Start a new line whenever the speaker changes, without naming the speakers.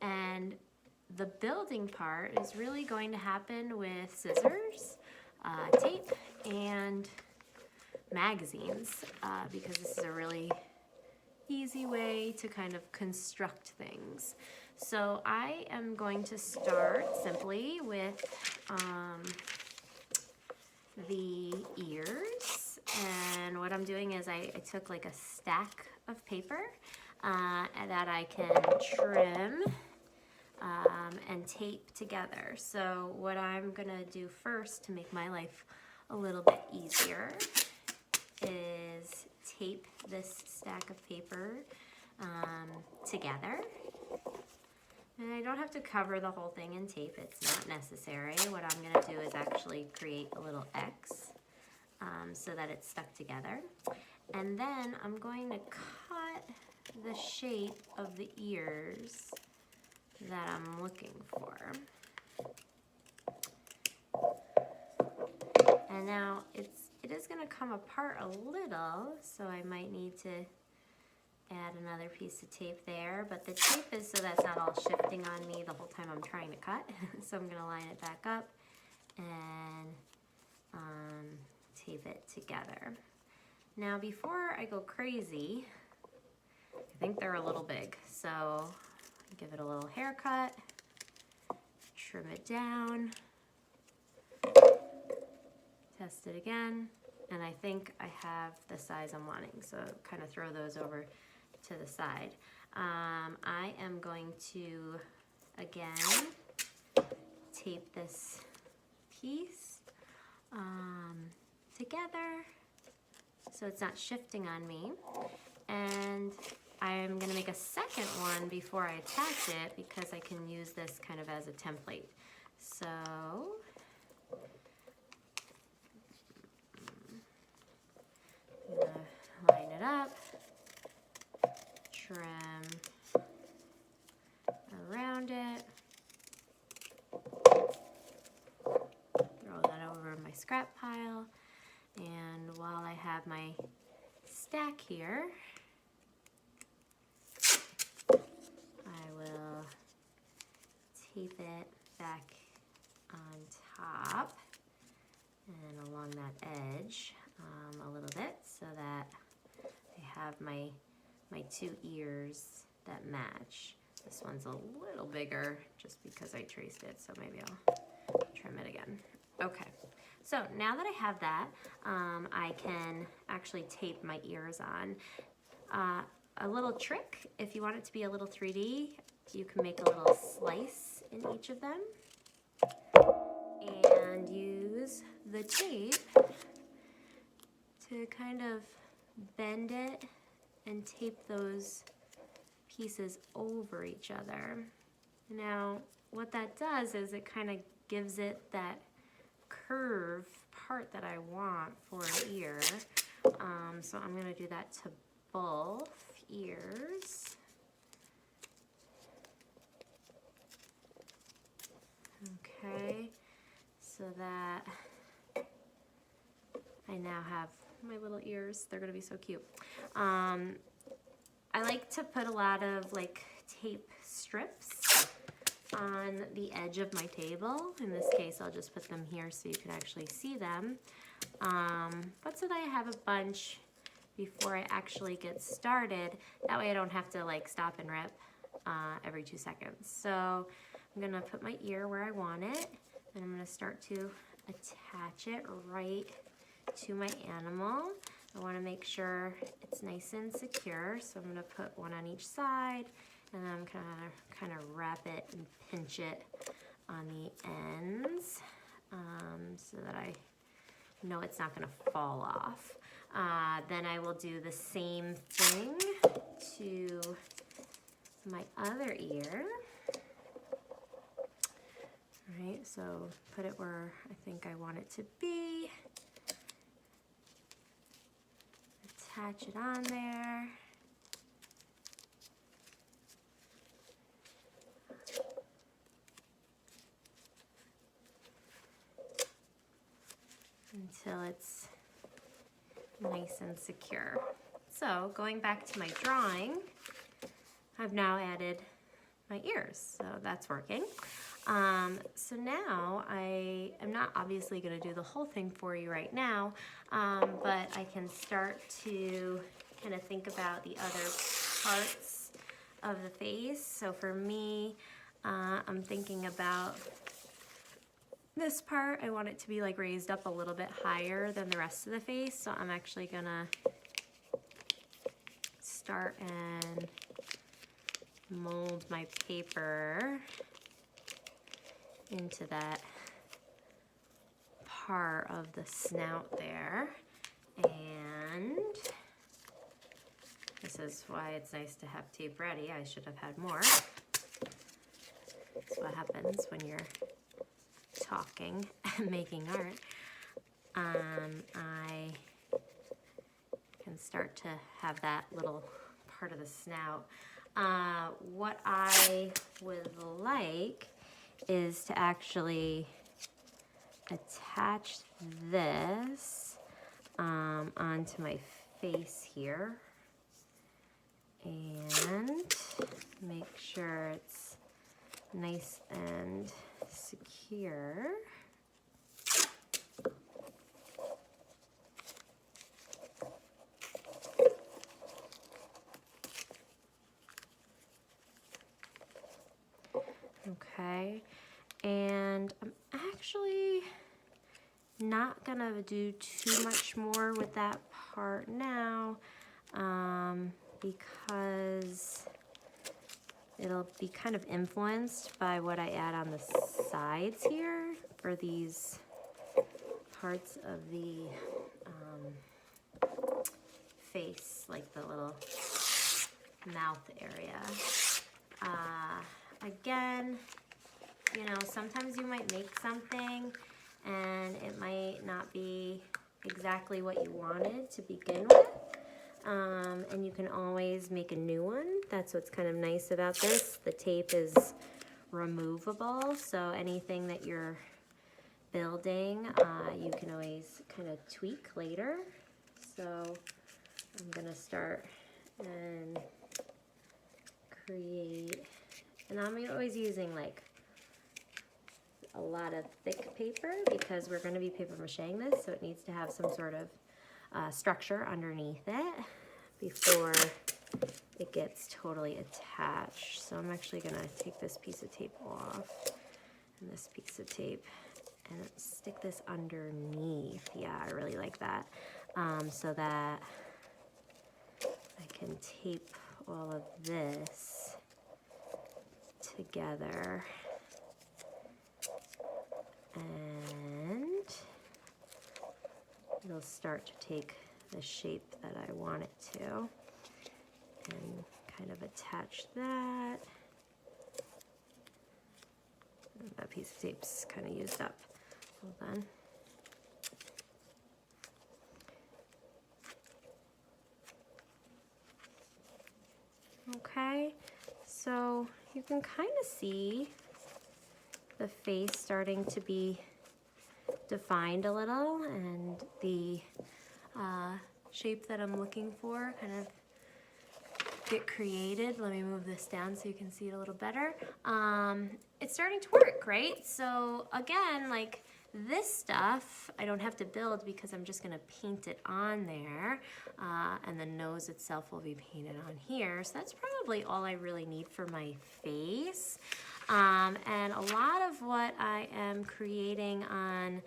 And the building part is really going to happen with scissors, tape, and magazines, because this is a really easy way to kind of construct things. So I am going to start simply with the ears, and what I'm doing is I took like a stack of paper that I can trim and tape together. So what I'm gonna do first to make my life a little bit easier is tape this stack of paper together. And I don't have to cover the whole thing in tape, it's not necessary. What I'm gonna do is actually create a little X so that it's stuck together. And then I'm going to cut the shape of the ears that I'm looking for. And now it is gonna come apart a little, so I might need to add another piece of tape there, but the tape is so that's not all shifting on me the whole time I'm trying to cut. So I'm gonna line it back up and tape it together. Now before I go crazy, I think they're a little big, so give it a little haircut, trim it down, test it again, and I think I have the size I'm wanting, so kind of throw those over to the side. I am going to, again, tape this piece together so it's not shifting on me. And I'm gonna make a second one before I attach it because I can use this kind of as a template. So, I'm gonna line it up, trim around it, throw that over my scrap pile, and while I have my stack here, I will tape it back on top and along that edge a little bit so that I have my two ears that match. This one's a little bigger just because I traced it, so maybe I'll trim it again. Okay, so now that I have that, I can actually tape my ears on. A little trick, if you want it to be a little 3D, you can make a little slice in each of them and use the tape to kind of bend it and tape those pieces over each other. Now, what that does is it kind of gives it that curve part that I want for an ear. So I'm gonna do that to both ears. Okay, so that I now have my little ears. They're gonna be so cute. I like to put a lot of like tape strips on the edge of my table. In this case, I'll just put them here so you can actually see them. But so that I have a bunch before I actually get started. That way I don't have to like stop and rip every 2 seconds. So I'm gonna put my ear where I want it, and I'm gonna start to attach it right to my animal. I wanna make sure it's nice and secure, so I'm gonna put one on each side, and then I'm gonna kind of wrap it and pinch it on the ends so that I know it's not gonna fall off. Then I will do the same thing to my other ear. All right, so put it where I think I want it to be. Attach it on there. Until it's nice and secure. So going back to my drawing, I've now added my ears, so that's working. So now I am not obviously going to do the whole thing for you right now, but I can start to kind of think about the other parts of the face. So for me, I'm thinking about this part. I want it to be like raised up a little bit higher than the rest of the face, so I'm actually gonna start and mold my paper into that part of the snout there. And this is why it's nice to have tape ready. I should have had more. That's what happens when you're talking and making art. I can start to have that little part of the snout. What I would like is to actually attach this onto my face here and make sure it's nice and secure. Okay, and I'm actually not gonna do too much more with that part now, because it'll be kind of influenced by what I add on the sides here for these parts of the face, like the little mouth area. Again, you know, sometimes you might make something and it might not be exactly what you wanted to begin with. And you can always make a new one. That's what's kind of nice about this. The tape is removable, so anything that you're building, you can always kind of tweak later. So I'm gonna start and create, and I'm always using like a lot of thick paper because we're going to be paper macheing this, so it needs to have some sort of structure underneath it before it gets totally attached. So I'm actually going to take this piece of tape off and this piece of tape and stick this underneath. Yeah, I really like that, so that I can tape all of this together. And it'll start to take the shape that I want it to, and kind of attach that. And that piece of tape's kind of used up. Hold on. Okay, so you can kind of see the face starting to be defined a little, and the shape that I'm looking for kind of get created. Let me move this down so you can see it a little better. It's starting to work, right? So again, like this stuff, I don't have to build because I'm just gonna paint it on there, and the nose itself will be painted on here. So that's probably all I really need for my face. And a lot of what I am creating on